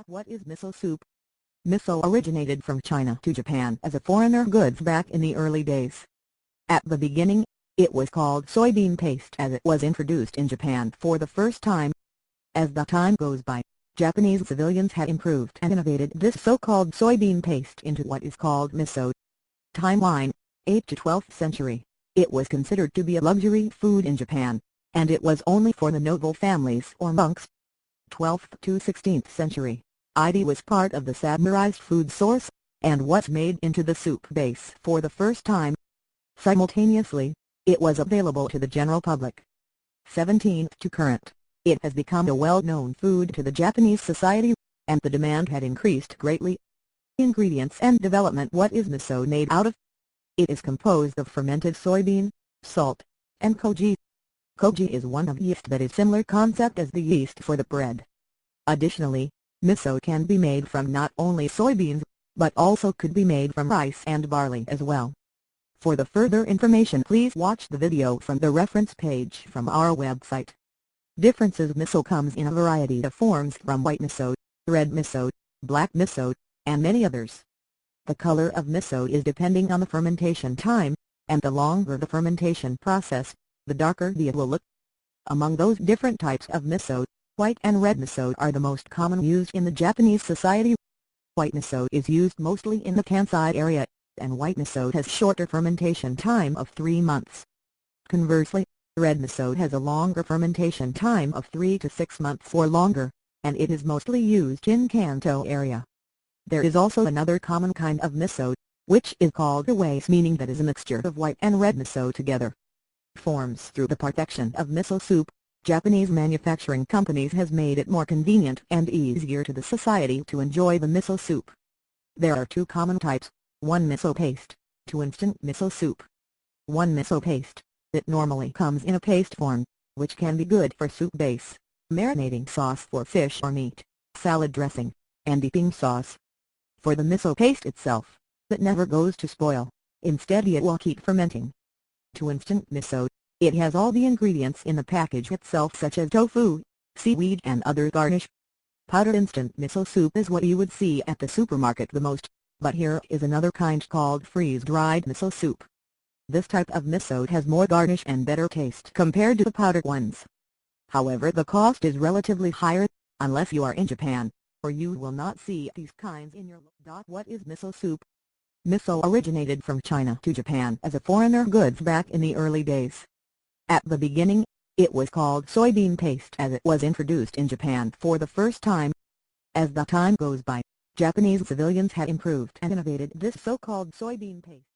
What is miso soup? Miso originated from China to Japan as a foreigner goods back in the early days. At the beginning, it was called soybean paste as it was introduced in Japan for the first time. As the time goes by, Japanese civilians had improved and innovated this so-called soybean paste into what is called miso. Timeline: 8th to 12th century. It was considered to be a luxury food in Japan, and it was only for the noble families or monks. 12th to 16th century. It was part of the samurai's food source, and was made into the soup base for the first time. Simultaneously, it was available to the general public. 17th to current. It has become a well-known food to the Japanese society, and the demand had increased greatly. Ingredients and development. What is miso made out of? It is composed of fermented soybean, salt, and koji. Koji is one of yeast that is similar concept as the yeast for the bread. Additionally, miso can be made from not only soybeans, but also could be made from rice and barley as well. For the further information, please watch the video from the reference page from our website. Differences: miso comes in a variety of forms from white miso, red miso, black miso, and many others. The color of miso is depending on the fermentation time, and the longer the fermentation process, the darker it will look. Among those different types of miso, white and red miso are the most common used in the Japanese society. White miso is used mostly in the Kansai area, and white miso has shorter fermentation time of 3 months. Conversely, red miso has a longer fermentation time of 3 to 6 months or longer, and it is mostly used in Kanto area. There is also another common kind of miso, which is called Awase, meaning that is a mixture of white and red miso together. Forms: through the production of miso soup, Japanese manufacturing companies has made it more convenient and easier to the society to enjoy the miso soup. There are 2 common types: 1 miso paste, 2 instant miso soup. 1 miso paste. It normally comes in a paste form, which can be good for soup base, marinating sauce for fish or meat, salad dressing, and dipping sauce. For the miso paste itself, it never goes to spoil, instead it will keep fermenting. 2 instant miso. It has all the ingredients in the package itself such as tofu, seaweed and other garnish. Powdered instant miso soup is what you would see at the supermarket the most, but here is another kind called freeze-dried miso soup. This type of miso has more garnish and better taste compared to the powdered ones. However, the cost is relatively higher, unless you are in Japan, or you will not see these kinds in your look. What is miso soup? Miso originated from China to Japan as a foreigner goods back in the early days. At the beginning, it was called soybean paste as it was introduced in Japan for the first time. As the time goes by, Japanese civilians had improved and innovated this so-called soybean paste.